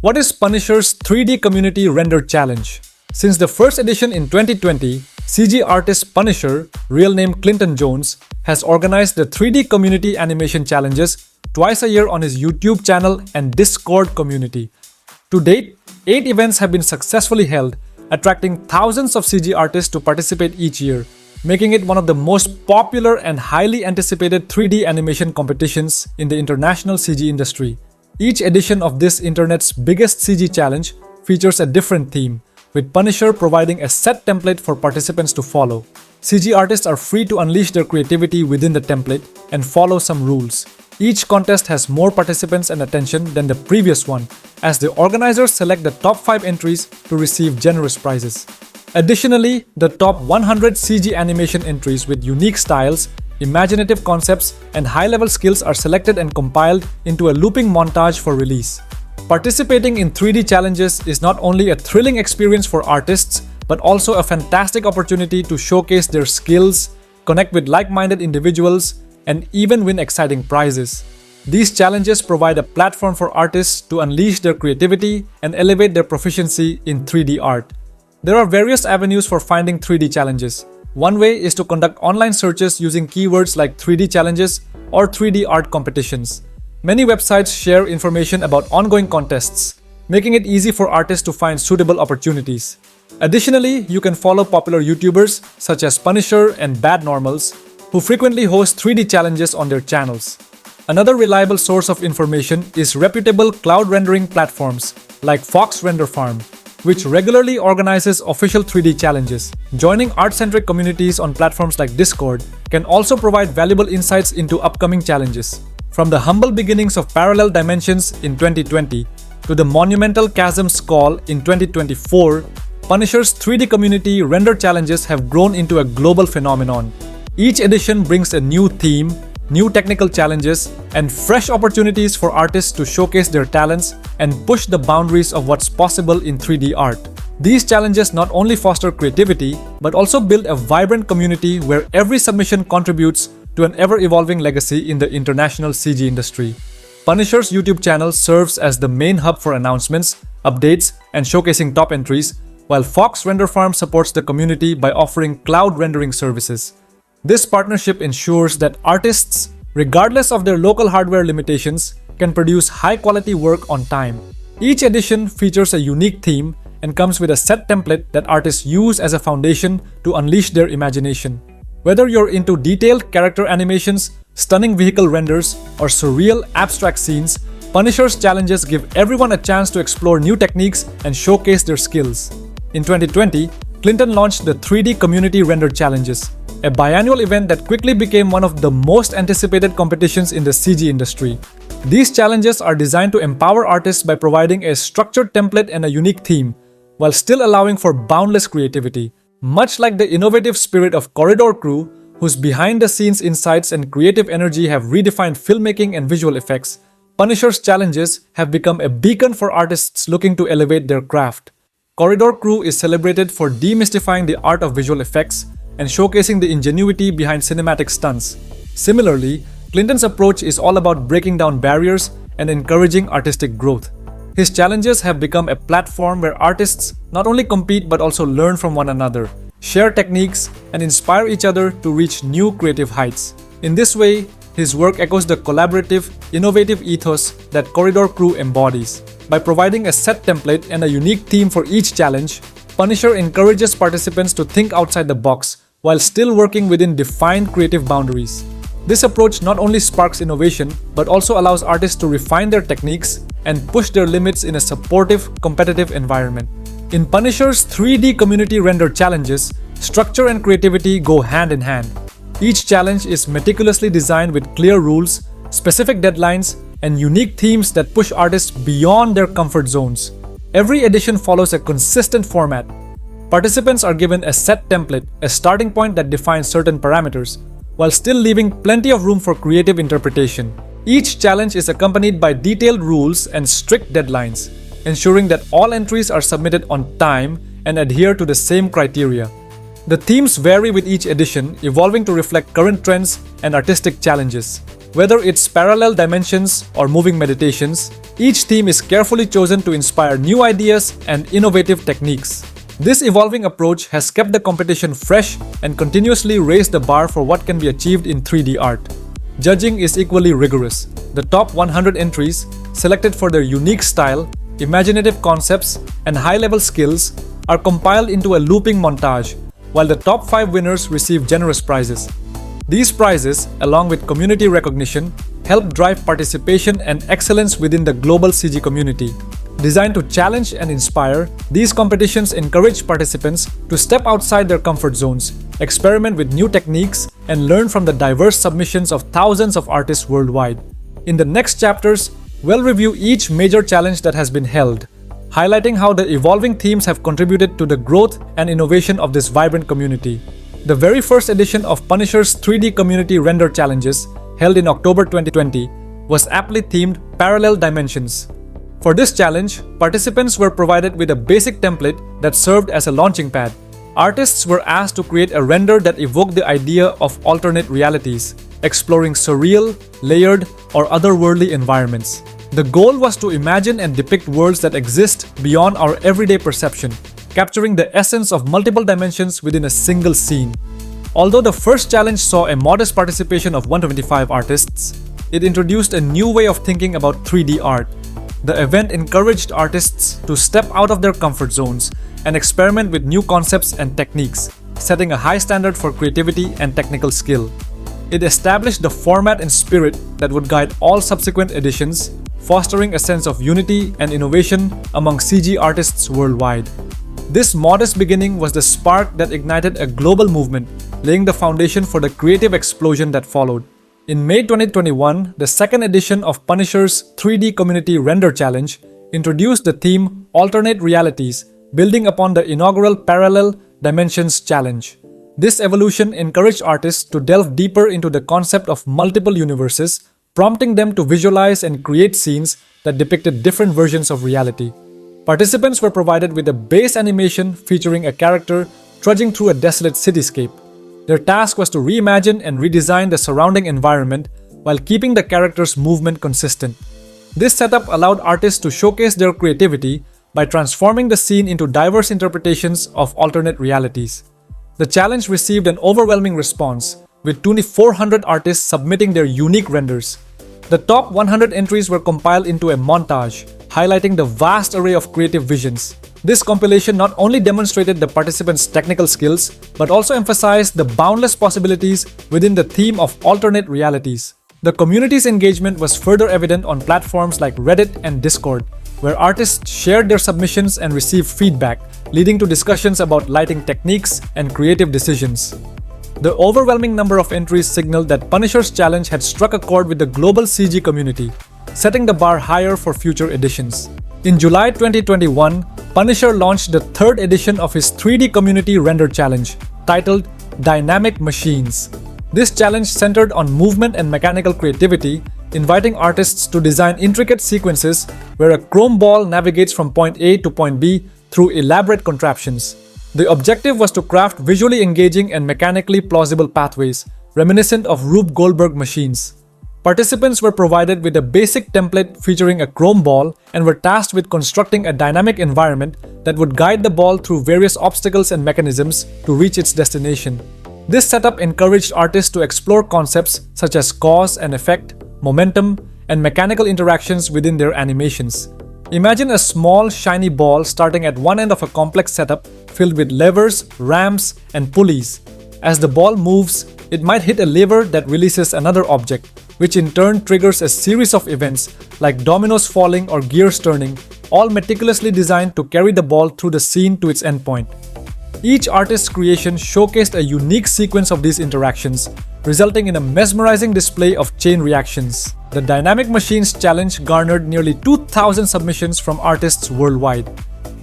What is Pwnisher's 3D Community Render Challenge? Since the first edition in 2020, CG artist Pwnisher, real name Clinton Jones, has organized the 3D Community Animation Challenges twice a year on his YouTube channel and Discord community. To date, 8 events have been successfully held, attracting thousands of CG artists to participate each year, making it one of the most popular and highly anticipated 3D animation competitions in the international CG industry. Each edition of this internet's biggest CG challenge features a different theme, with Pwnisher providing a set template for participants to follow. CG artists are free to unleash their creativity within the template and follow some rules. Each contest has more participants and attention than the previous one, as the organizers select the top 5 entries to receive generous prizes. Additionally, the top 100 CG animation entries with unique styles, imaginative concepts, and high-level skills are selected and compiled into a looping montage for release. Participating in 3D challenges is not only a thrilling experience for artists, but also a fantastic opportunity to showcase their skills, connect with like-minded individuals, and even win exciting prizes. These challenges provide a platform for artists to unleash their creativity and elevate their proficiency in 3D art. There are various avenues for finding 3D challenges. One way is to conduct online searches using keywords like 3D challenges or 3D art competitions. Many websites share information about ongoing contests, making it easy for artists to find suitable opportunities. Additionally, you can follow popular YouTubers such as Pwnisher and Bad Normals, who frequently host 3D challenges on their channels. Another reliable source of information is reputable cloud rendering platforms like Fox Render Farm, which regularly organizes official 3D challenges. Joining art-centric communities on platforms like Discord can also provide valuable insights into upcoming challenges. From the humble beginnings of Parallel Dimensions in 2020 to the monumental Chasm's Call in 2024, Pwnisher's 3D community render challenges have grown into a global phenomenon. Each edition brings a new theme, new technical challenges, and fresh opportunities for artists to showcase their talents and push the boundaries of what's possible in 3D art. These challenges not only foster creativity, but also build a vibrant community where every submission contributes to an ever-evolving legacy in the international CG industry. Pwnisher's YouTube channel serves as the main hub for announcements, updates, and showcasing top entries, while Fox Render Farm supports the community by offering cloud rendering services. This partnership ensures that artists, regardless of their local hardware limitations, can produce high-quality work on time. Each edition features a unique theme and comes with a set template that artists use as a foundation to unleash their imagination. Whether you're into detailed character animations, stunning vehicle renders, or surreal abstract scenes, Pwnisher's challenges give everyone a chance to explore new techniques and showcase their skills. In 2020, Clinton launched the 3D Community Render Challenges, a biannual event that quickly became one of the most anticipated competitions in the CG industry. These challenges are designed to empower artists by providing a structured template and a unique theme, while still allowing for boundless creativity. Much like the innovative spirit of Corridor Crew, whose behind-the-scenes insights and creative energy have redefined filmmaking and visual effects, Pwnisher's challenges have become a beacon for artists looking to elevate their craft. Corridor Crew is celebrated for demystifying the art of visual effects and showcasing the ingenuity behind cinematic stunts. Similarly, Clinton's approach is all about breaking down barriers and encouraging artistic growth. His challenges have become a platform where artists not only compete but also learn from one another, share techniques, and inspire each other to reach new creative heights. In this way, his work echoes the collaborative, innovative ethos that Corridor Crew embodies. By providing a set template and a unique theme for each challenge, Pwnisher encourages participants to think outside the box while still working within defined creative boundaries. This approach not only sparks innovation, but also allows artists to refine their techniques and push their limits in a supportive, competitive environment. In Pwnisher's 3D community render challenges, structure and creativity go hand in hand. Each challenge is meticulously designed with clear rules, specific deadlines, and unique themes that push artists beyond their comfort zones. Every edition follows a consistent format. Participants are given a set template, a starting point that defines certain parameters, while still leaving plenty of room for creative interpretation. Each challenge is accompanied by detailed rules and strict deadlines, ensuring that all entries are submitted on time and adhere to the same criteria. The themes vary with each edition, evolving to reflect current trends and artistic challenges. Whether it's parallel dimensions or moving meditations, each theme is carefully chosen to inspire new ideas and innovative techniques. This evolving approach has kept the competition fresh and continuously raised the bar for what can be achieved in 3D art. Judging is equally rigorous. The top 100 entries, selected for their unique style, imaginative concepts, and high-level skills, are compiled into a looping montage, while the top 5 winners receive generous prizes. These prizes, along with community recognition, help drive participation and excellence within the global CG community. Designed to challenge and inspire, these competitions encourage participants to step outside their comfort zones, experiment with new techniques, and learn from the diverse submissions of thousands of artists worldwide. In the next chapters, we'll review each major challenge that has been held, highlighting how the evolving themes have contributed to the growth and innovation of this vibrant community. The very first edition of Pwnisher's 3D Community Render Challenges, held in October 2020, was aptly themed Parallel Dimensions. For this challenge, participants were provided with a basic template that served as a launching pad. Artists were asked to create a render that evoked the idea of alternate realities, exploring surreal, layered, or otherworldly environments. The goal was to imagine and depict worlds that exist beyond our everyday perception, capturing the essence of multiple dimensions within a single scene. Although the first challenge saw a modest participation of 125 artists, it introduced a new way of thinking about 3D art. The event encouraged artists to step out of their comfort zones and experiment with new concepts and techniques, setting a high standard for creativity and technical skill. It established the format and spirit that would guide all subsequent editions, fostering a sense of unity and innovation among CG artists worldwide. This modest beginning was the spark that ignited a global movement, laying the foundation for the creative explosion that followed. In May 2021, the second edition of Pwnisher's 3D Community Render Challenge introduced the theme Alternate Realities, building upon the inaugural Parallel Dimensions Challenge. This evolution encouraged artists to delve deeper into the concept of multiple universes, prompting them to visualize and create scenes that depicted different versions of reality. Participants were provided with a base animation featuring a character trudging through a desolate cityscape. Their task was to reimagine and redesign the surrounding environment while keeping the character's movement consistent. This setup allowed artists to showcase their creativity by transforming the scene into diverse interpretations of alternate realities. The challenge received an overwhelming response, with 2,400 artists submitting their unique renders. The top 100 entries were compiled into a montage, highlighting the vast array of creative visions. This compilation not only demonstrated the participants' technical skills, but also emphasized the boundless possibilities within the theme of alternate realities. The community's engagement was further evident on platforms like Reddit and Discord, where artists shared their submissions and received feedback, leading to discussions about lighting techniques and creative decisions. The overwhelming number of entries signaled that Pwnisher's challenge had struck a chord with the global CG community, setting the bar higher for future editions. In July 2021, Pwnisher launched the third edition of his 3D Community Render Challenge, titled Dynamic Machines. This challenge centered on movement and mechanical creativity, inviting artists to design intricate sequences where a chrome ball navigates from point A to point B through elaborate contraptions. The objective was to craft visually engaging and mechanically plausible pathways, reminiscent of Rube Goldberg machines. Participants were provided with a basic template featuring a chrome ball and were tasked with constructing a dynamic environment that would guide the ball through various obstacles and mechanisms to reach its destination. This setup encouraged artists to explore concepts such as cause and effect, momentum, and mechanical interactions within their animations. Imagine a small, shiny ball starting at one end of a complex setup filled with levers, ramps, and pulleys. As the ball moves, it might hit a lever that releases another object, which in turn triggers a series of events like dominoes falling or gears turning, all meticulously designed to carry the ball through the scene to its endpoint. Each artist's creation showcased a unique sequence of these interactions, resulting in a mesmerizing display of chain reactions. The Dynamic Machines Challenge garnered nearly 2,000 submissions from artists worldwide.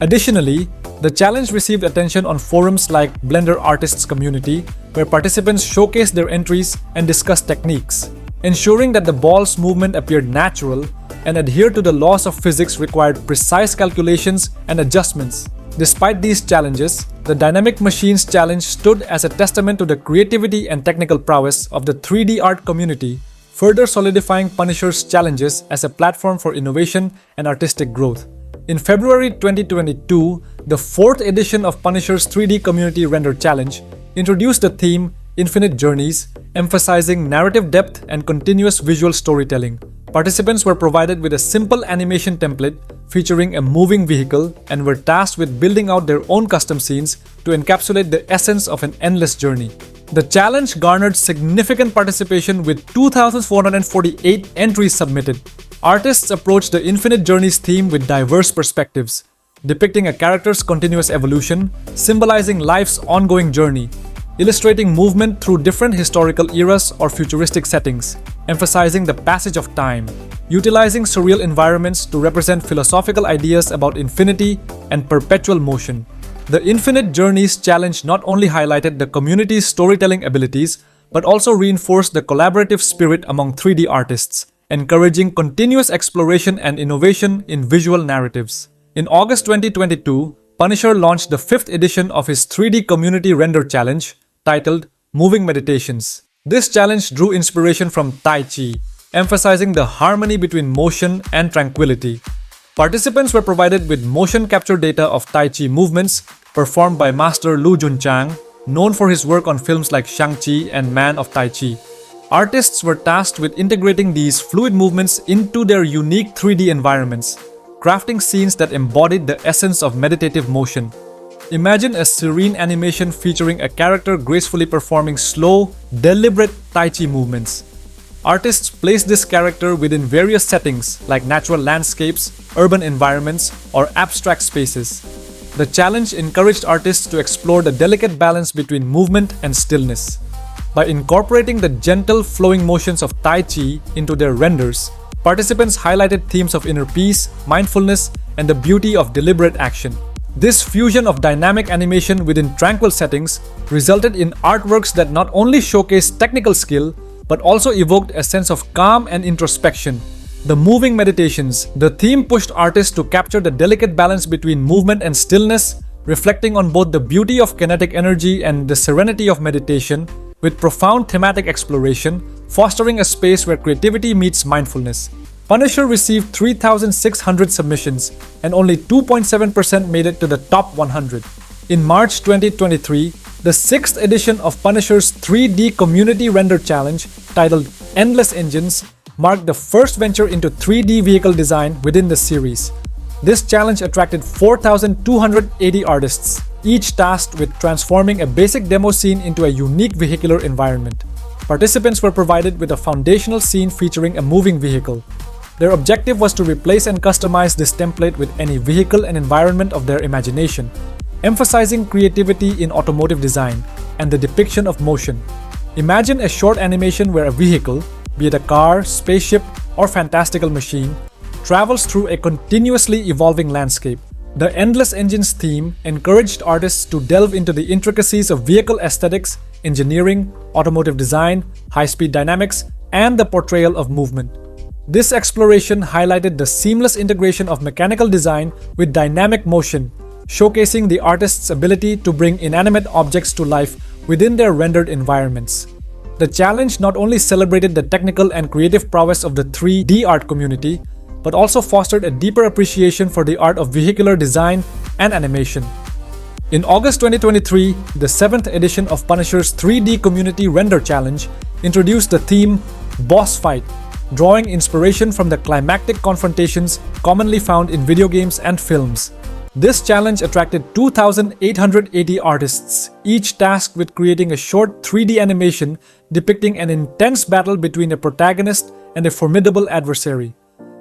Additionally, the challenge received attention on forums like Blender Artists Community, where participants showcased their entries and discussed techniques. Ensuring that the ball's movement appeared natural and adhered to the laws of physics required precise calculations and adjustments. Despite these challenges, the Dynamic Machines Challenge stood as a testament to the creativity and technical prowess of the 3D art community, further solidifying Pwnisher's challenges as a platform for innovation and artistic growth. In February 2022, the 4th edition of Pwnisher's 3D Community Render Challenge introduced the theme Infinite Journeys, emphasizing narrative depth and continuous visual storytelling. Participants were provided with a simple animation template featuring a moving vehicle and were tasked with building out their own custom scenes to encapsulate the essence of an endless journey. The challenge garnered significant participation with 2,448 entries submitted. Artists approached the Infinite Journeys theme with diverse perspectives, depicting a character's continuous evolution, symbolizing life's ongoing journey, illustrating movement through different historical eras or futuristic settings, emphasizing the passage of time, utilizing surreal environments to represent philosophical ideas about infinity and perpetual motion. The Infinite Journeys Challenge not only highlighted the community's storytelling abilities, but also reinforced the collaborative spirit among 3D artists, encouraging continuous exploration and innovation in visual narratives. In August 2022, Pwnisher launched the 5th edition of his 3D Community Render Challenge, titled Moving Meditations. This challenge drew inspiration from Tai Chi, emphasizing the harmony between motion and tranquility. Participants were provided with motion capture data of Tai Chi movements performed by Master Lu Junchang, known for his work on films like Shang-Chi and Man of Tai Chi. Artists were tasked with integrating these fluid movements into their unique 3D environments, crafting scenes that embodied the essence of meditative motion. Imagine a serene animation featuring a character gracefully performing slow, deliberate Tai Chi movements. Artists placed this character within various settings like natural landscapes, urban environments, or abstract spaces. The challenge encouraged artists to explore the delicate balance between movement and stillness. By incorporating the gentle, flowing motions of Tai Chi into their renders, participants highlighted themes of inner peace, mindfulness, and the beauty of deliberate action. This fusion of dynamic animation within tranquil settings resulted in artworks that not only showcased technical skill, but also evoked a sense of calm and introspection. The Moving Meditations, the theme pushed artists to capture the delicate balance between movement and stillness, reflecting on both the beauty of kinetic energy and the serenity of meditation, with profound thematic exploration, fostering a space where creativity meets mindfulness. Pwnisher received 3,600 submissions, and only 2.7% made it to the top 100. In March 2023, the 6th edition of Pwnisher's 3D Community Render Challenge, titled Endless Engines, marked the first venture into 3D vehicle design within the series. This challenge attracted 4,280 artists, each tasked with transforming a basic demo scene into a unique vehicular environment. Participants were provided with a foundational scene featuring a moving vehicle. Their objective was to replace and customize this template with any vehicle and environment of their imagination, emphasizing creativity in automotive design and the depiction of motion. Imagine a short animation where a vehicle, be it a car, spaceship, or fantastical machine, travels through a continuously evolving landscape. The Endless Engines theme encouraged artists to delve into the intricacies of vehicle aesthetics, engineering, automotive design, high-speed dynamics, and the portrayal of movement. This exploration highlighted the seamless integration of mechanical design with dynamic motion, showcasing the artist's ability to bring inanimate objects to life within their rendered environments. The challenge not only celebrated the technical and creative prowess of the 3D art community, but also fostered a deeper appreciation for the art of vehicular design and animation. In August 2023, the 7th edition of Pwnisher's 3D Community Render Challenge introduced the theme Boss Fight, drawing inspiration from the climactic confrontations commonly found in video games and films. This challenge attracted 2,880 artists, each tasked with creating a short 3D animation depicting an intense battle between a protagonist and a formidable adversary.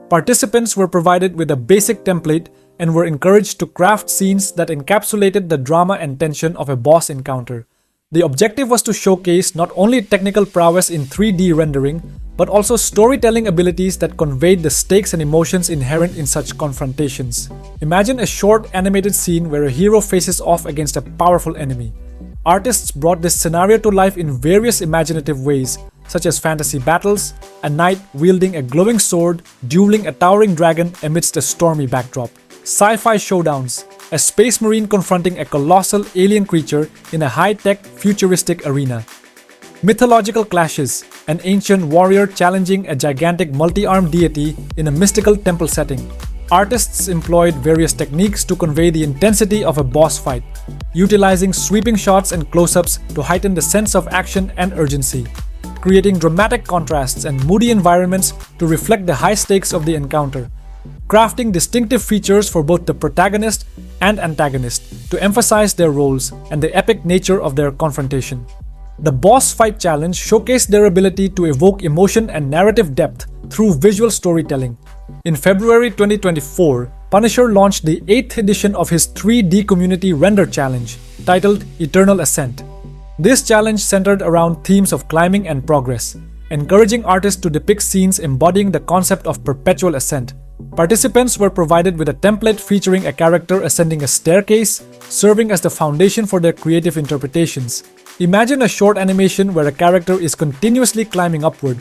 Participants were provided with a basic template and were encouraged to craft scenes that encapsulated the drama and tension of a boss encounter. The objective was to showcase not only technical prowess in 3D rendering, but also storytelling abilities that conveyed the stakes and emotions inherent in such confrontations. Imagine a short animated scene where a hero faces off against a powerful enemy. Artists brought this scenario to life in various imaginative ways, such as fantasy battles, a knight wielding a glowing sword, dueling a towering dragon amidst a stormy backdrop, sci-fi showdowns, a space marine confronting a colossal alien creature in a high-tech, futuristic arena. Mythological clashes, an ancient warrior challenging a gigantic multi-armed deity in a mystical temple setting. Artists employed various techniques to convey the intensity of a boss fight, utilizing sweeping shots and close-ups to heighten the sense of action and urgency, creating dramatic contrasts and moody environments to reflect the high stakes of the encounter, crafting distinctive features for both the protagonist and antagonist to emphasize their roles and the epic nature of their confrontation. The boss fight challenge showcased their ability to evoke emotion and narrative depth through visual storytelling. In February 2024, Pwnisher launched the 8th edition of his 3D community render challenge, titled Eternal Ascent. This challenge centered around themes of climbing and progress, encouraging artists to depict scenes embodying the concept of perpetual ascent. Participants were provided with a template featuring a character ascending a staircase, serving as the foundation for their creative interpretations. Imagine a short animation where a character is continuously climbing upward.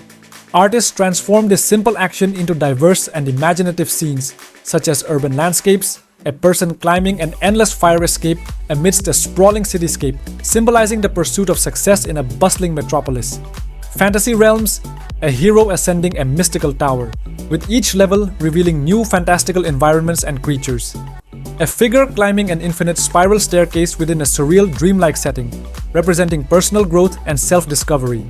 Artists transformed this simple action into diverse and imaginative scenes, such as urban landscapes, a person climbing an endless fire escape amidst a sprawling cityscape, symbolizing the pursuit of success in a bustling metropolis. Fantasy realms, a hero ascending a mystical tower, with each level revealing new fantastical environments and creatures. A figure climbing an infinite spiral staircase within a surreal dreamlike setting, representing personal growth and self-discovery.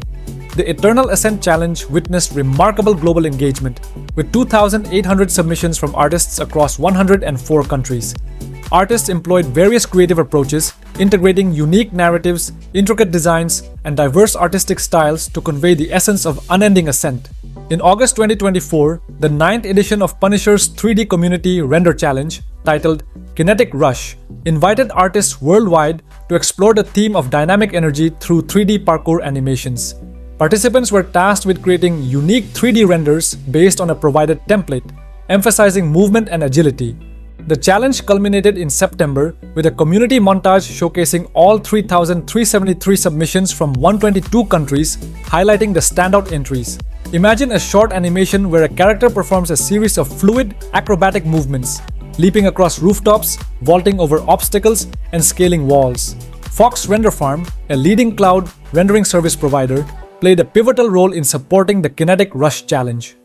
The Eternal Ascent Challenge witnessed remarkable global engagement, with 2,800 submissions from artists across 104 countries. Artists employed various creative approaches, integrating unique narratives, intricate designs, and diverse artistic styles to convey the essence of unending ascent. In August 2024, the 9th edition of Pwnisher's 3D Community Render Challenge, titled Kinetic Rush, invited artists worldwide to explore the theme of dynamic energy through 3D parkour animations. Participants were tasked with creating unique 3D renders based on a provided template, emphasizing movement and agility. The challenge culminated in September with a community montage showcasing all 3,373 submissions from 122 countries, highlighting the standout entries. Imagine a short animation where a character performs a series of fluid, acrobatic movements, leaping across rooftops, vaulting over obstacles, and scaling walls. Fox Render Farm, a leading cloud rendering service provider, played a pivotal role in supporting the Kinetic Rush challenge.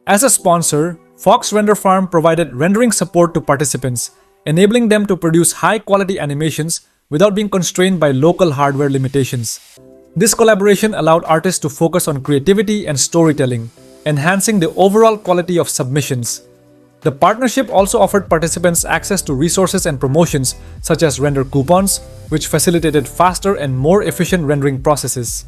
As a sponsor, Fox Render Farm provided rendering support to participants, enabling them to produce high-quality animations without being constrained by local hardware limitations. This collaboration allowed artists to focus on creativity and storytelling, enhancing the overall quality of submissions. The partnership also offered participants access to resources and promotions such as render coupons, which facilitated faster and more efficient rendering processes.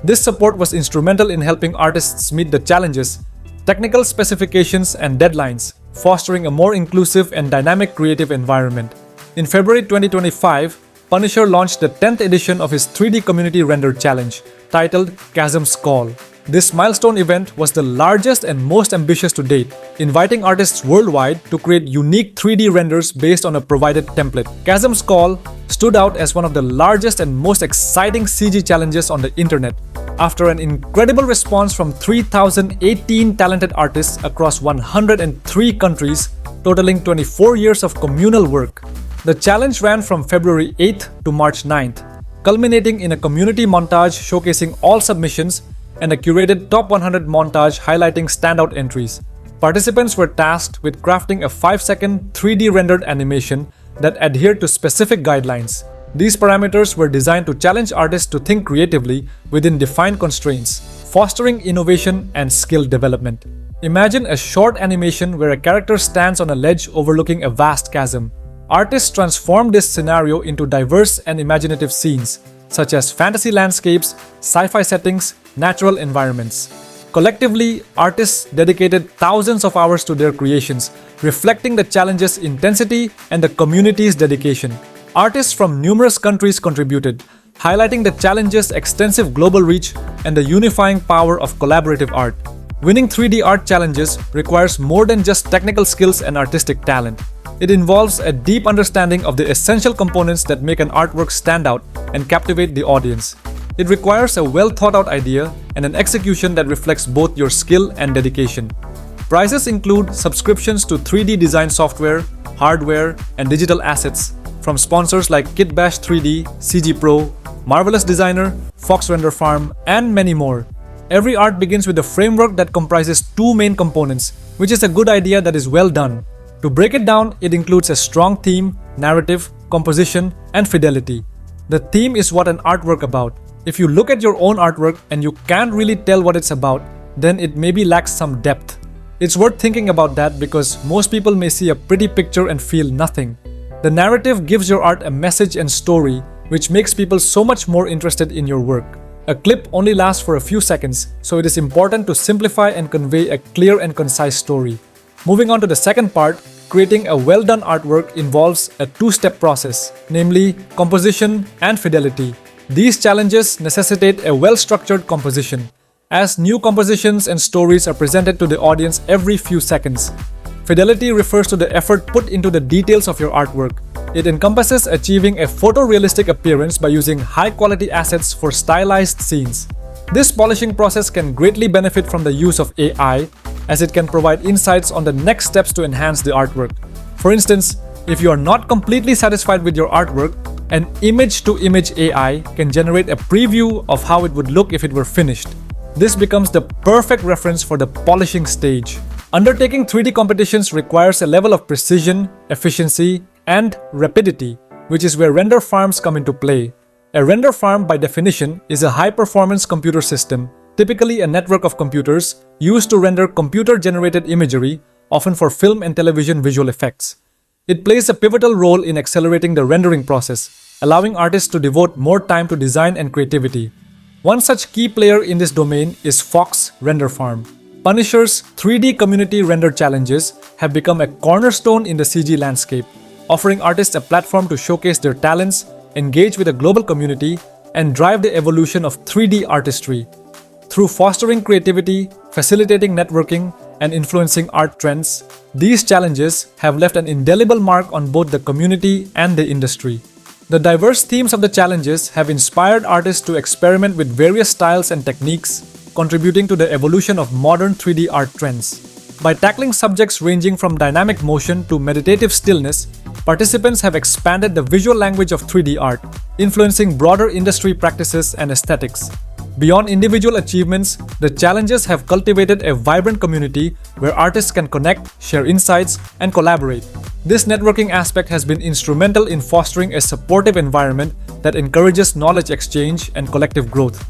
This support was instrumental in helping artists meet the challenges, technical specifications, and deadlines, fostering a more inclusive and dynamic creative environment. In February 2025, Pwnisher launched the 10th edition of his 3D Community Render Challenge, titled Chasm's Call. This milestone event was the largest and most ambitious to date, inviting artists worldwide to create unique 3D renders based on a provided template. Chasm's Call stood out as one of the largest and most exciting CG challenges on the internet. After an incredible response from 3,018 talented artists across 103 countries, totaling 24 years of communal work, the challenge ran from February 8th to March 9th, culminating in a community montage showcasing all submissions and a curated top 100 montage highlighting standout entries. Participants were tasked with crafting a 5-second 3D rendered animation that adhered to specific guidelines. These parameters were designed to challenge artists to think creatively within defined constraints, fostering innovation and skill development. Imagine a short animation where a character stands on a ledge overlooking a vast chasm. Artists transformed this scenario into diverse and imaginative scenes, such as fantasy landscapes, sci-fi settings, natural environments. Collectively, artists dedicated thousands of hours to their creations, reflecting the challenge's intensity and the community's dedication. Artists from numerous countries contributed, highlighting the challenge's extensive global reach and the unifying power of collaborative art. Winning 3D art challenges requires more than just technical skills and artistic talent. It involves a deep understanding of the essential components that make an artwork stand out and captivate the audience. It requires a well-thought-out idea and an execution that reflects both your skill and dedication. Prices include subscriptions to 3D design software, hardware, and digital assets from sponsors like Kitbash 3D, CG Pro, Marvelous Designer, Fox Render Farm, and many more. Every art begins with a framework that comprises two main components, which is a good idea that is well done. To break it down, it includes a strong theme, narrative, composition, and fidelity. The theme is what an artwork about. If you look at your own artwork and you can't really tell what it's about, then it maybe lacks some depth. It's worth thinking about that because most people may see a pretty picture and feel nothing. The narrative gives your art a message and story, which makes people so much more interested in your work. A clip only lasts for a few seconds, so it is important to simplify and convey a clear and concise story. Moving on to the second part, creating a well-done artwork involves a two-step process, namely composition and fidelity. These challenges necessitate a well-structured composition, as new compositions and stories are presented to the audience every few seconds. Fidelity refers to the effort put into the details of your artwork. It encompasses achieving a photorealistic appearance by using high-quality assets for stylized scenes. This polishing process can greatly benefit from the use of AI, as it can provide insights on the next steps to enhance the artwork. For instance, if you are not completely satisfied with your artwork, an image-to-image AI can generate a preview of how it would look if it were finished. This becomes the perfect reference for the polishing stage. Undertaking 3D competitions requires a level of precision, efficiency, and rapidity, which is where render farms come into play. A render farm, by definition, is a high-performance computer system, typically a network of computers, used to render computer-generated imagery, often for film and television visual effects. It plays a pivotal role in accelerating the rendering process, allowing artists to devote more time to design and creativity. One such key player in this domain is Fox Render Farm. Pwnisher's 3D community render challenges have become a cornerstone in the CG landscape, offering artists a platform to showcase their talents, engage with a global community, and drive the evolution of 3D artistry. Through fostering creativity, facilitating networking, and influencing art trends, these challenges have left an indelible mark on both the community and the industry. The diverse themes of the challenges have inspired artists to experiment with various styles and techniques, contributing to the evolution of modern 3D art trends. By tackling subjects ranging from dynamic motion to meditative stillness, participants have expanded the visual language of 3D art, influencing broader industry practices and aesthetics. Beyond individual achievements, the challenges have cultivated a vibrant community where artists can connect, share insights, and collaborate. This networking aspect has been instrumental in fostering a supportive environment that encourages knowledge exchange and collective growth.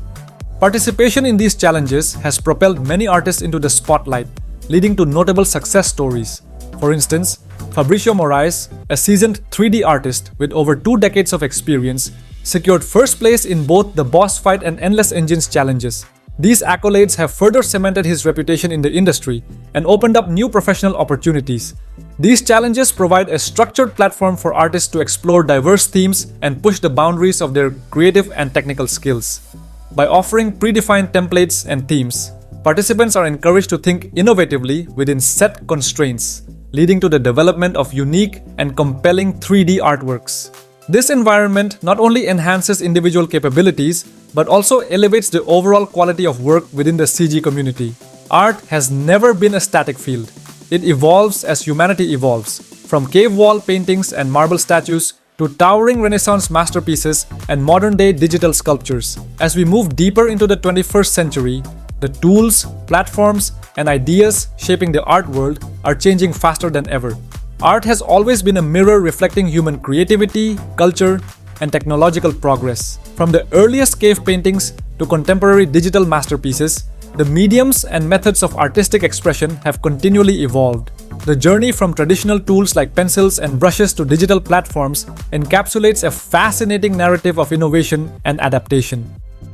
Participation in these challenges has propelled many artists into the spotlight, leading to notable success stories. For instance, Fabricio Moraes, a seasoned 3D artist with over 2 decades of experience, secured first place in both the Boss Fight and Endless Engines challenges. These accolades have further cemented his reputation in the industry and opened up new professional opportunities. These challenges provide a structured platform for artists to explore diverse themes and push the boundaries of their creative and technical skills. By offering predefined templates and themes, participants are encouraged to think innovatively within set constraints, leading to the development of unique and compelling 3D artworks. This environment not only enhances individual capabilities, but also elevates the overall quality of work within the CG community. Art has never been a static field. It evolves as humanity evolves, from cave wall paintings and marble statues to towering Renaissance masterpieces and modern-day digital sculptures. As we move deeper into the 21st century, the tools, platforms, and ideas shaping the art world are changing faster than ever. Art has always been a mirror reflecting human creativity, culture, and technological progress. From the earliest cave paintings to contemporary digital masterpieces, the mediums and methods of artistic expression have continually evolved. The journey from traditional tools like pencils and brushes to digital platforms encapsulates a fascinating narrative of innovation and adaptation.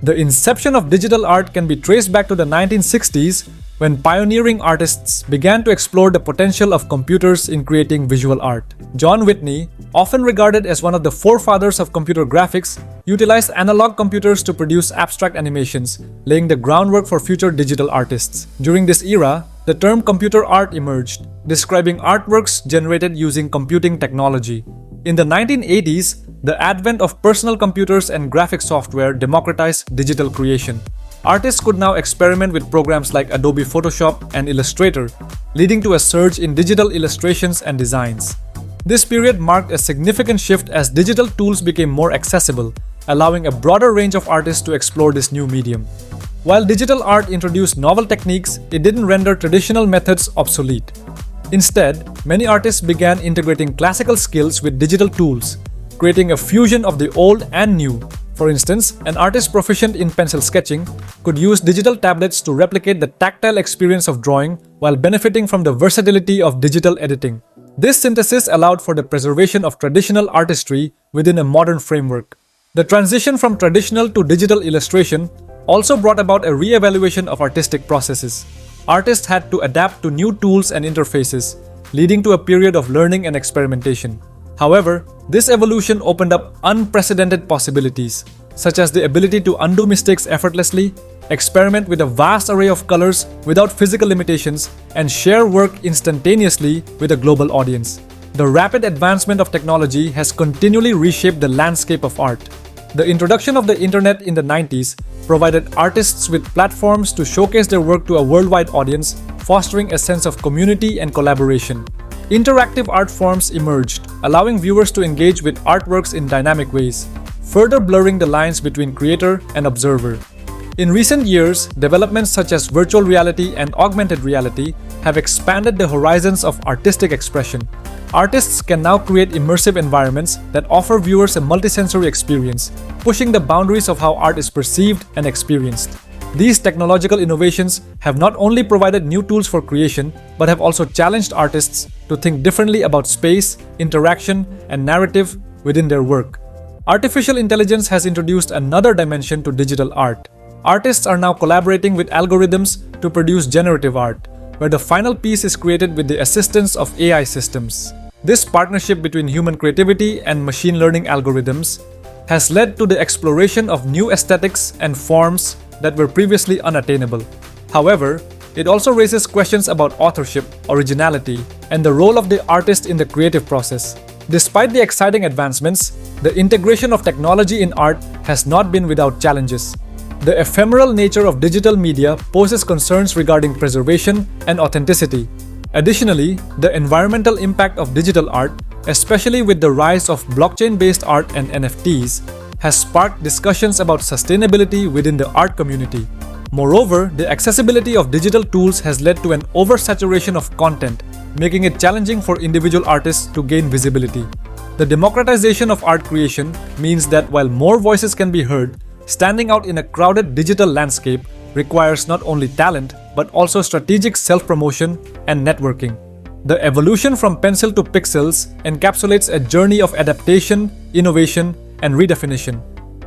The inception of digital art can be traced back to the 1960s, when pioneering artists began to explore the potential of computers in creating visual art. John Whitney, often regarded as one of the forefathers of computer graphics, utilized analog computers to produce abstract animations, laying the groundwork for future digital artists. During this era, the term computer art emerged, describing artworks generated using computing technology. In the 1980s, the advent of personal computers and graphic software democratized digital creation. Artists could now experiment with programs like Adobe Photoshop and Illustrator, leading to a surge in digital illustrations and designs. This period marked a significant shift as digital tools became more accessible, allowing a broader range of artists to explore this new medium. While digital art introduced novel techniques, it didn't render traditional methods obsolete. Instead, many artists began integrating classical skills with digital tools, creating a fusion of the old and new. For instance, an artist proficient in pencil sketching could use digital tablets to replicate the tactile experience of drawing while benefiting from the versatility of digital editing. This synthesis allowed for the preservation of traditional artistry within a modern framework. The transition from traditional to digital illustration also brought about a re-evaluation of artistic processes. Artists had to adapt to new tools and interfaces, leading to a period of learning and experimentation. However, this evolution opened up unprecedented possibilities, such as the ability to undo mistakes effortlessly, experiment with a vast array of colors without physical limitations, and share work instantaneously with a global audience. The rapid advancement of technology has continually reshaped the landscape of art. The introduction of the internet in the 90s provided artists with platforms to showcase their work to a worldwide audience, fostering a sense of community and collaboration. Interactive art forms emerged, allowing viewers to engage with artworks in dynamic ways, further blurring the lines between creator and observer. In recent years, developments such as virtual reality and augmented reality have expanded the horizons of artistic expression. Artists can now create immersive environments that offer viewers a multisensory experience, pushing the boundaries of how art is perceived and experienced. These technological innovations have not only provided new tools for creation, but have also challenged artists to think differently about space, interaction, and narrative within their work. Artificial intelligence has introduced another dimension to digital art. Artists are now collaborating with algorithms to produce generative art, where the final piece is created with the assistance of AI systems. This partnership between human creativity and machine learning algorithms has led to the exploration of new aesthetics and forms that were previously unattainable. However, it also raises questions about authorship, originality, and the role of the artist in the creative process. Despite the exciting advancements, the integration of technology in art has not been without challenges. The ephemeral nature of digital media poses concerns regarding preservation and authenticity. Additionally, the environmental impact of digital art, especially with the rise of blockchain-based art and NFTs, has sparked discussions about sustainability within the art community. Moreover, the accessibility of digital tools has led to an oversaturation of content, making it challenging for individual artists to gain visibility. The democratization of art creation means that while more voices can be heard, standing out in a crowded digital landscape requires not only talent, but also strategic self-promotion and networking. The evolution from pencil to pixels encapsulates a journey of adaptation, innovation, and redefinition.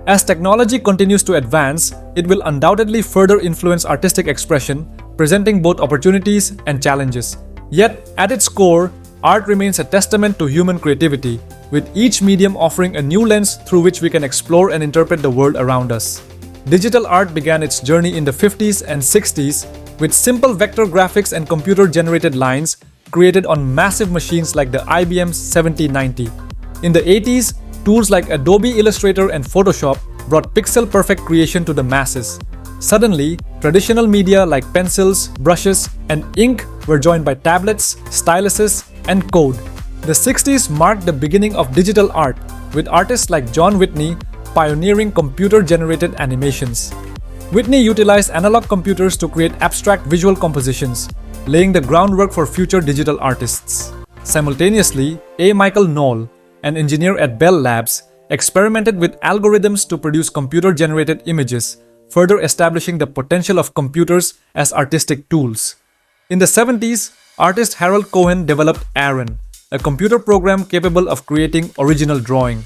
As technology continues to advance, it will undoubtedly further influence artistic expression, presenting both opportunities and challenges. Yet, at its core, art remains a testament to human creativity, with each medium offering a new lens through which we can explore and interpret the world around us. Digital art began its journey in the 50s and 60s with simple vector graphics and computer-generated lines created on massive machines like the IBM 7090. In the 80s, tools like Adobe Illustrator and Photoshop brought pixel-perfect creation to the masses. Suddenly, traditional media like pencils, brushes, and ink were joined by tablets, styluses, and code. The 60s marked the beginning of digital art, with artists like John Whitney pioneering computer-generated animations. Whitney utilized analog computers to create abstract visual compositions, laying the groundwork for future digital artists. Simultaneously, A. Michael Knoll, an engineer at Bell Labs, experimented with algorithms to produce computer-generated images, further establishing the potential of computers as artistic tools. In the 70s, artist Harold Cohen developed Aaron, a computer program capable of creating original drawing.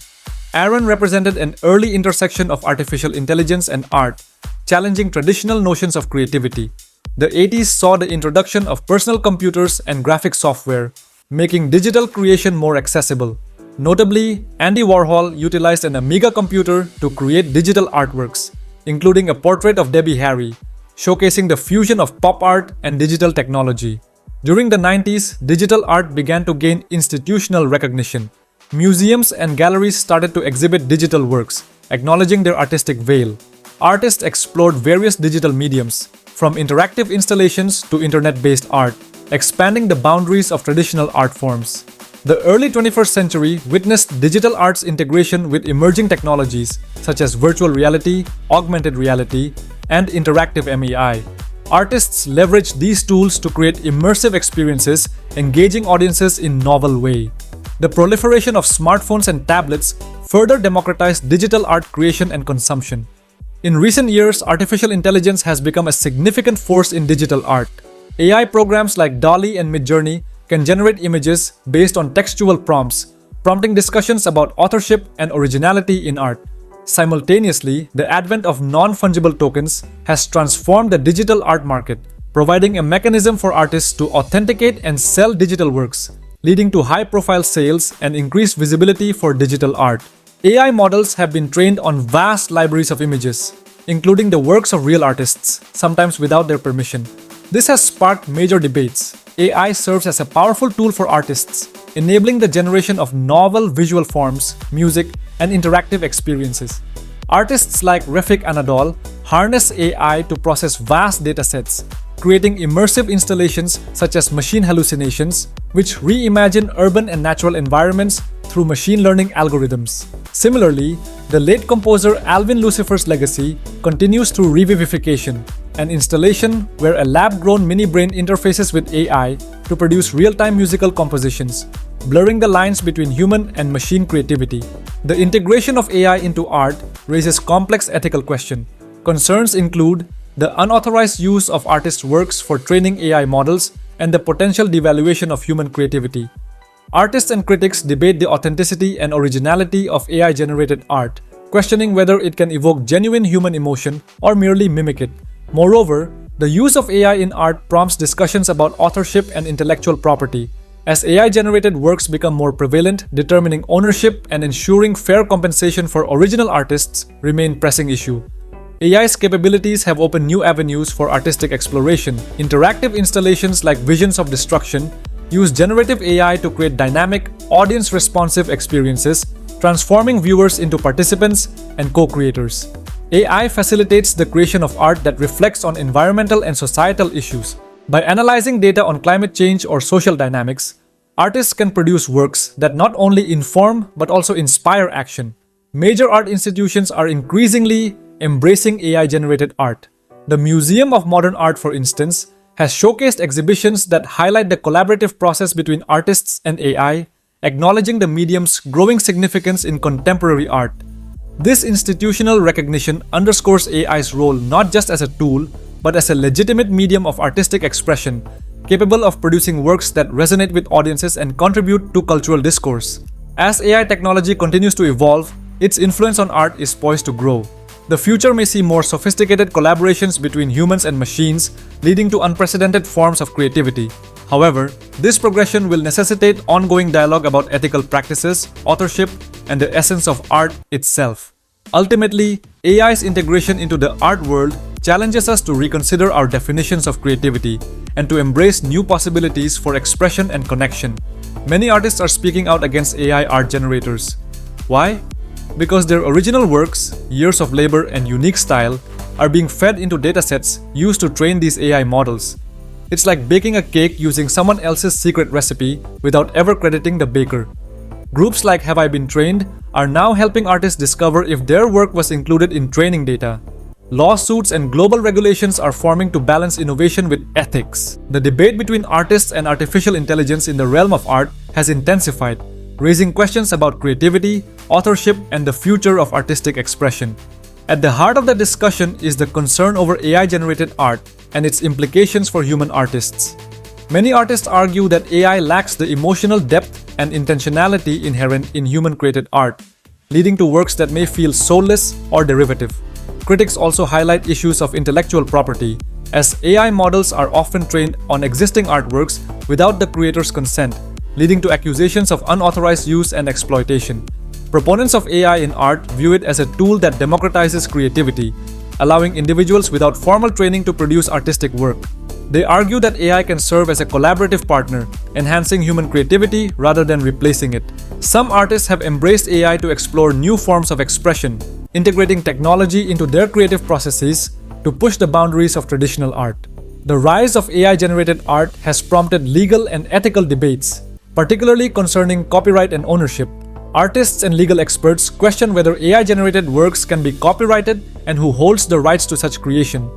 Aaron represented an early intersection of artificial intelligence and art, challenging traditional notions of creativity. The 80s saw the introduction of personal computers and graphic software, making digital creation more accessible. Notably, Andy Warhol utilized an Amiga computer to create digital artworks, including a portrait of Debbie Harry, showcasing the fusion of pop art and digital technology. During the 90s, digital art began to gain institutional recognition. Museums and galleries started to exhibit digital works, acknowledging their artistic veil. artists explored various digital mediums, from interactive installations to internet-based art, expanding the boundaries of traditional art forms. The early 21st century witnessed digital art's integration with emerging technologies such as virtual reality, augmented reality, and interactive MEI. Artists leveraged these tools to create immersive experiences, engaging audiences in novel ways. The proliferation of smartphones and tablets further democratized digital art creation and consumption. In recent years, artificial intelligence has become a significant force in digital art. AI programs like DALL-E and Midjourney can generate images based on textual prompts, prompting discussions about authorship and originality in art. Simultaneously, the advent of non-fungible tokens has transformed the digital art market, providing a mechanism for artists to authenticate and sell digital works, leading to high-profile sales and increased visibility for digital art. AI models have been trained on vast libraries of images, including the works of real artists, sometimes without their permission. This has sparked major debates. AI serves as a powerful tool for artists, enabling the generation of novel visual forms, music, and interactive experiences. Artists like Refik Anadol harness AI to process vast datasets, creating immersive installations such as machine hallucinations, which reimagine urban and natural environments through machine learning algorithms. Similarly, the late composer Alvin Lucifer's legacy continues through revivification, an installation where a lab-grown mini-brain interfaces with AI to produce real-time musical compositions, blurring the lines between human and machine creativity. The integration of AI into art raises complex ethical questions. Concerns include the unauthorized use of artists' works for training AI models and the potential devaluation of human creativity. Artists and critics debate the authenticity and originality of AI-generated art, questioning whether it can evoke genuine human emotion or merely mimic it. Moreover, the use of AI in art prompts discussions about authorship and intellectual property, as AI-generated works become more prevalent, determining ownership and ensuring fair compensation for original artists remain pressing issue. AI's capabilities have opened new avenues for artistic exploration. Interactive installations like Visions of Destruction use generative AI to create dynamic, audience-responsive experiences, transforming viewers into participants and co-creators. AI facilitates the creation of art that reflects on environmental and societal issues. By analyzing data on climate change or social dynamics, artists can produce works that not only inform but also inspire action. Major art institutions are increasingly embracing AI-generated art. The Museum of Modern Art, for instance, has showcased exhibitions that highlight the collaborative process between artists and AI, acknowledging the medium's growing significance in contemporary art. This institutional recognition underscores AI's role not just as a tool, but as a legitimate medium of artistic expression, capable of producing works that resonate with audiences and contribute to cultural discourse. As AI technology continues to evolve, its influence on art is poised to grow. The future may see more sophisticated collaborations between humans and machines, leading to unprecedented forms of creativity. However, this progression will necessitate ongoing dialogue about ethical practices, authorship, and the essence of art itself. Ultimately, AI's integration into the art world challenges us to reconsider our definitions of creativity and to embrace new possibilities for expression and connection. Many artists are speaking out against AI art generators. Why? Because their original works, years of labor, and unique style are being fed into datasets used to train these AI models. It's like baking a cake using someone else's secret recipe without ever crediting the baker. Groups like Have I Been Trained are now helping artists discover if their work was included in training data. Lawsuits and global regulations are forming to balance innovation with ethics. The debate between artists and artificial intelligence in the realm of art has intensified, raising questions about creativity, authorship, and the future of artistic expression. At the heart of the discussion is the concern over AI-generated art and its implications for human artists. Many artists argue that AI lacks the emotional depth and intentionality inherent in human-created art, leading to works that may feel soulless or derivative. Critics also highlight issues of intellectual property, as AI models are often trained on existing artworks without the creator's consent, leading to accusations of unauthorized use and exploitation. Proponents of AI in art view it as a tool that democratizes creativity, allowing individuals without formal training to produce artistic work. They argue that AI can serve as a collaborative partner, enhancing human creativity rather than replacing it. Some artists have embraced AI to explore new forms of expression, integrating technology into their creative processes to push the boundaries of traditional art. The rise of AI-generated art has prompted legal and ethical debates, particularly concerning copyright and ownership. Artists and legal experts question whether AI-generated works can be copyrighted and who holds the rights to such creation.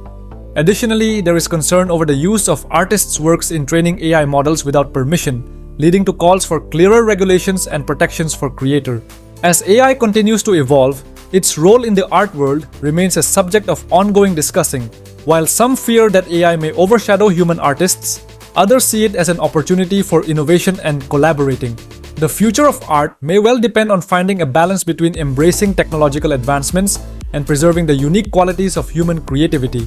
Additionally, there is concern over the use of artists' works in training AI models without permission, leading to calls for clearer regulations and protections for creators. As AI continues to evolve, its role in the art world remains a subject of ongoing discussing. While some fear that AI may overshadow human artists, others see it as an opportunity for innovation and collaborating. The future of art may well depend on finding a balance between embracing technological advancements and preserving the unique qualities of human creativity.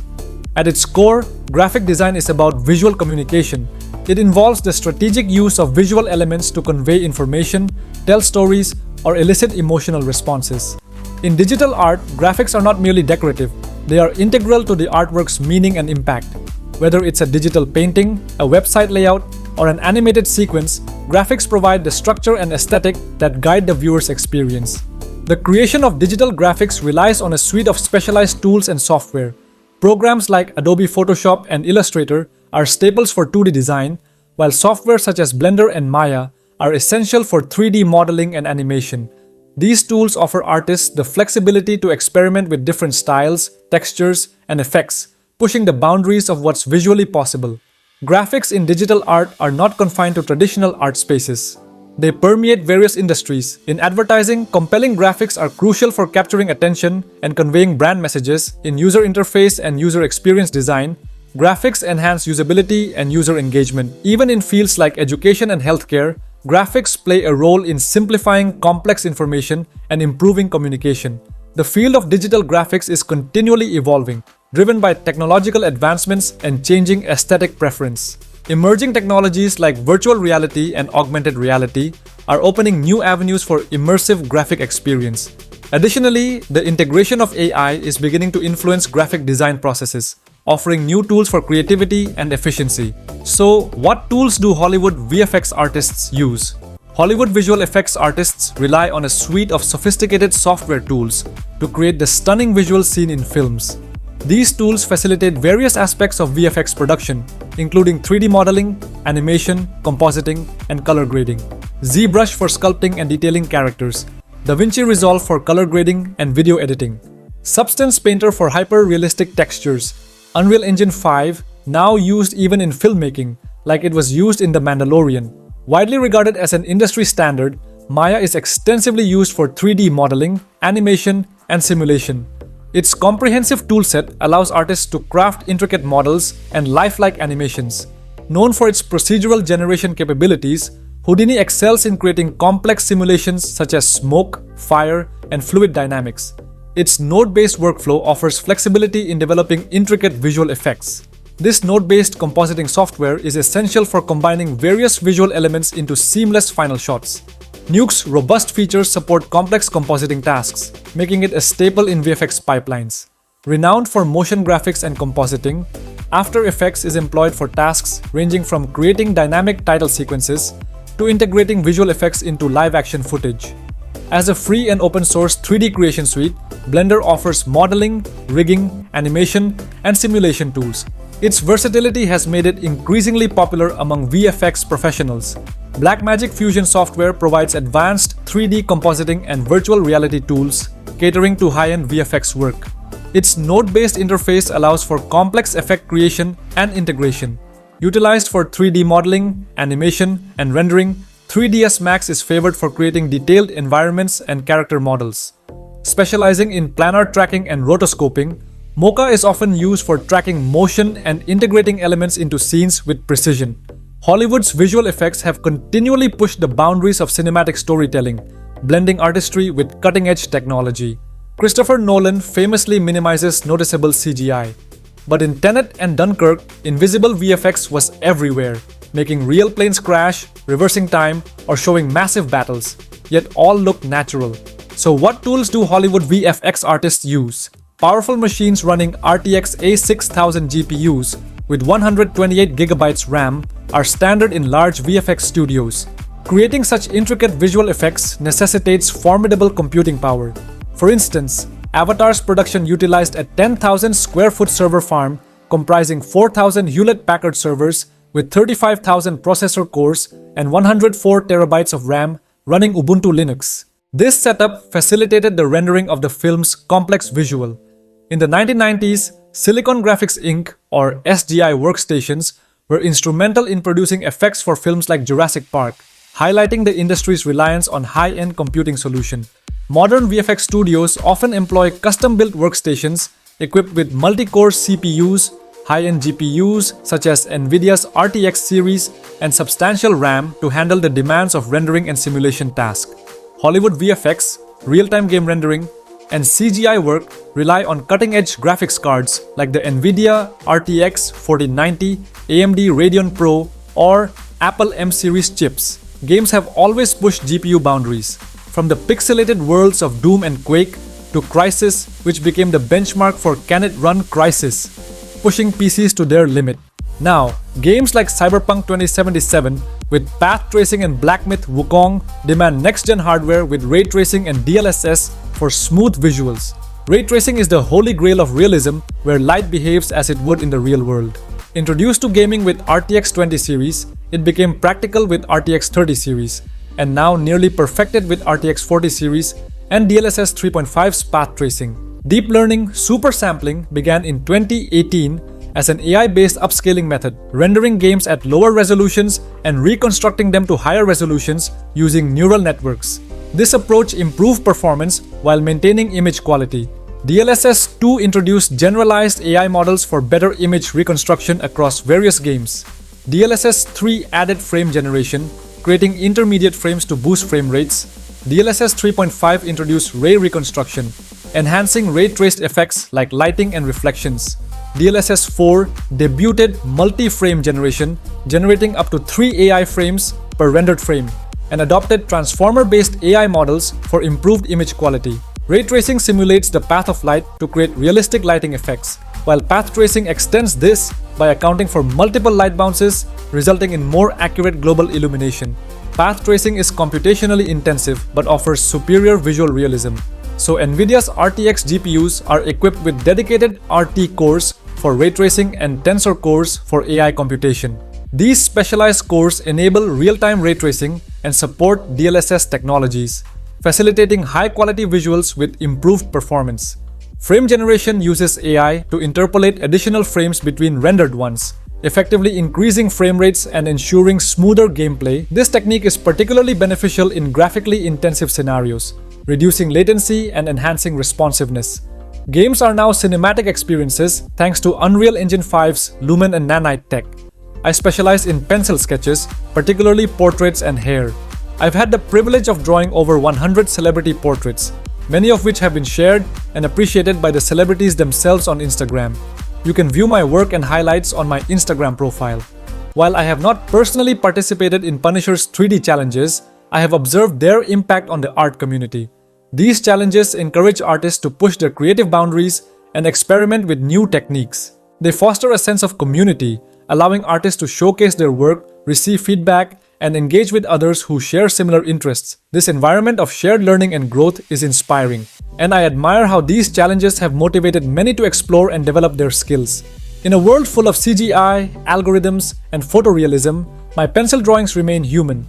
At its core, graphic design is about visual communication. It involves the strategic use of visual elements to convey information, tell stories, or elicit emotional responses. In digital art, graphics are not merely decorative. They are integral to the artwork's meaning and impact. Whether it's a digital painting, a website layout, or an animated sequence, graphics provide the structure and aesthetic that guide the viewer's experience. The creation of digital graphics relies on a suite of specialized tools and software. Programs like Adobe Photoshop and Illustrator are staples for 2D design, while software such as Blender and Maya are essential for 3D modeling and animation. These tools offer artists the flexibility to experiment with different styles, textures, and effects, pushing the boundaries of what's visually possible. Graphics in digital art are not confined to traditional art spaces. They permeate various industries. In advertising, compelling graphics are crucial for capturing attention and conveying brand messages. In user interface and user experience design, graphics enhance usability and user engagement. Even in fields like education and healthcare, graphics play a role in simplifying complex information and improving communication. The field of digital graphics is continually evolving, driven by technological advancements and changing aesthetic preference. Emerging technologies like virtual reality and augmented reality are opening new avenues for immersive graphic experience. Additionally, the integration of AI is beginning to influence graphic design processes, offering new tools for creativity and efficiency. So, what tools do Hollywood VFX artists use? Hollywood visual effects artists rely on a suite of sophisticated software tools to create the stunning visuals seen in films. These tools facilitate various aspects of VFX production, including 3D modeling, animation, compositing, and color grading. ZBrush for sculpting and detailing characters. DaVinci Resolve for color grading and video editing. Substance Painter for hyper-realistic textures. Unreal Engine 5, now used even in filmmaking, like it was used in The Mandalorian. Widely regarded as an industry standard, Maya is extensively used for 3D modeling, animation, and simulation. Its comprehensive toolset allows artists to craft intricate models and lifelike animations. Known for its procedural generation capabilities, Houdini excels in creating complex simulations such as smoke, fire, and fluid dynamics. Its node-based workflow offers flexibility in developing intricate visual effects. This node-based compositing software is essential for combining various visual elements into seamless final shots. Nuke's robust features support complex compositing tasks, making it a staple in VFX pipelines. Renowned for motion graphics and compositing, After Effects is employed for tasks ranging from creating dynamic title sequences to integrating visual effects into live-action footage. As a free and open-source 3D creation suite, Blender offers modeling, rigging, animation, and simulation tools. Its versatility has made it increasingly popular among VFX professionals. Blackmagic Fusion software provides advanced 3D compositing and virtual reality tools, catering to high-end VFX work. Its node-based interface allows for complex effect creation and integration. Utilized for 3D modeling, animation, and rendering, 3ds Max is favored for creating detailed environments and character models. Specializing in planar tracking and rotoscoping, Mocha is often used for tracking motion and integrating elements into scenes with precision. Hollywood's visual effects have continually pushed the boundaries of cinematic storytelling, blending artistry with cutting-edge technology. Christopher Nolan famously minimizes noticeable CGI. But in Tenet and Dunkirk, invisible VFX was everywhere, making real planes crash, reversing time, or showing massive battles, yet all look natural. So what tools do Hollywood VFX artists use? Powerful machines running RTX A6000 GPUs with 128GB RAM are standard in large VFX studios. Creating such intricate visual effects necessitates formidable computing power. For instance, Avatar's production utilized a 10,000 square foot server farm comprising 4,000 Hewlett-Packard servers with 35,000 processor cores and 104 terabytes of RAM running Ubuntu Linux. This setup facilitated the rendering of the film's complex visual. In the 1990s, Silicon Graphics Inc. or SGI workstations were instrumental in producing effects for films like Jurassic Park, highlighting the industry's reliance on high-end computing solutions. Modern VFX studios often employ custom-built workstations equipped with multi-core CPUs, high-end GPUs such as NVIDIA's RTX series, and substantial RAM to handle the demands of rendering and simulation tasks. Hollywood VFX, real-time game rendering, and CGI work rely on cutting-edge graphics cards like the NVIDIA RTX 4090, AMD Radeon Pro, or Apple M-series chips. Games have always pushed GPU boundaries, from the pixelated worlds of Doom and Quake to Crysis, which became the benchmark for Can It Run Crysis, pushing PCs to their limit. Now, games like Cyberpunk 2077 with path tracing and Black Myth Wukong demand next-gen hardware with ray tracing and DLSS for smooth visuals. Ray tracing is the holy grail of realism where light behaves as it would in the real world. Introduced to gaming with RTX 20 series, it became practical with RTX 30 series, and now nearly perfected with RTX 40 series and DLSS 3.5's path tracing. Deep learning super sampling began in 2018 as an AI-based upscaling method, rendering games at lower resolutions and reconstructing them to higher resolutions using neural networks. This approach improved performance while maintaining image quality. DLSS 2 introduced generalized AI models for better image reconstruction across various games. DLSS 3 added frame generation, creating intermediate frames to boost frame rates. DLSS 3.5 introduced ray reconstruction, enhancing ray-traced effects like lighting and reflections. DLSS 4 debuted multi-frame generation, generating up to 3 AI frames per rendered frame, and adopted transformer-based AI models for improved image quality. Ray tracing simulates the path of light to create realistic lighting effects, while path tracing extends this by accounting for multiple light bounces, resulting in more accurate global illumination. Path tracing is computationally intensive but offers superior visual realism. So NVIDIA's RTX GPUs are equipped with dedicated RT cores for ray tracing and tensor cores for AI computation. These specialized cores enable real-time ray tracing and support DLSS technologies, facilitating high-quality visuals with improved performance. Frame generation uses AI to interpolate additional frames between rendered ones, effectively increasing frame rates and ensuring smoother gameplay. This technique is particularly beneficial in graphically intensive scenarios, reducing latency and enhancing responsiveness. Games are now cinematic experiences thanks to Unreal Engine 5's Lumen and Nanite tech. I specialize in pencil sketches, particularly portraits and hair. I've had the privilege of drawing over 100 celebrity portraits, many of which have been shared and appreciated by the celebrities themselves on Instagram. You can view my work and highlights on my Instagram profile. While I have not personally participated in Pwnisher's 3D challenges, I have observed their impact on the art community. These challenges encourage artists to push their creative boundaries and experiment with new techniques. They foster a sense of community, allowing artists to showcase their work, receive feedback, and engage with others who share similar interests. This environment of shared learning and growth is inspiring, and I admire how these challenges have motivated many to explore and develop their skills. In a world full of CGI, algorithms, and photorealism, my pencil drawings remain human.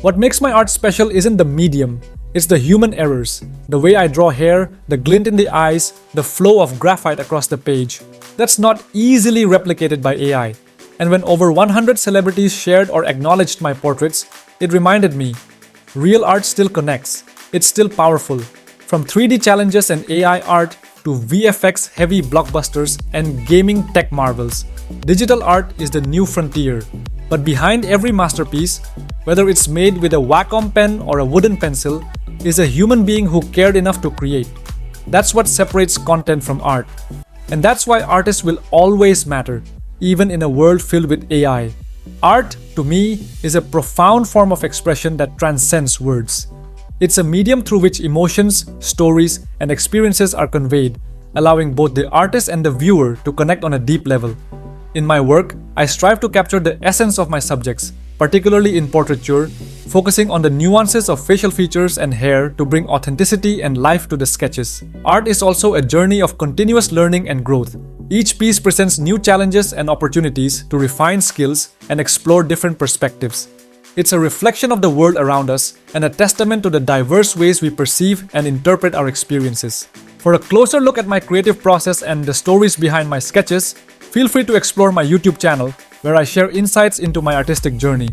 What makes my art special isn't the medium, it's the human errors, the way I draw hair, the glint in the eyes, the flow of graphite across the page. That's not easily replicated by AI. And when over 100 celebrities shared or acknowledged my portraits, it reminded me, real art still connects, it's still powerful. From 3D challenges and AI art to VFX-heavy blockbusters and gaming tech marvels, digital art is the new frontier. But behind every masterpiece, whether it's made with a Wacom pen or a wooden pencil, is a human being who cared enough to create. That's what separates content from art. And that's why artists will always matter, even in a world filled with AI. Art, to me, is a profound form of expression that transcends words. It's a medium through which emotions, stories, and experiences are conveyed, allowing both the artist and the viewer to connect on a deep level. In my work, I strive to capture the essence of my subjects, particularly in portraiture, focusing on the nuances of facial features and hair to bring authenticity and life to the sketches. Art is also a journey of continuous learning and growth. Each piece presents new challenges and opportunities to refine skills and explore different perspectives. It's a reflection of the world around us and a testament to the diverse ways we perceive and interpret our experiences. For a closer look at my creative process and the stories behind my sketches, feel free to explore my YouTube channel, where I share insights into my artistic journey.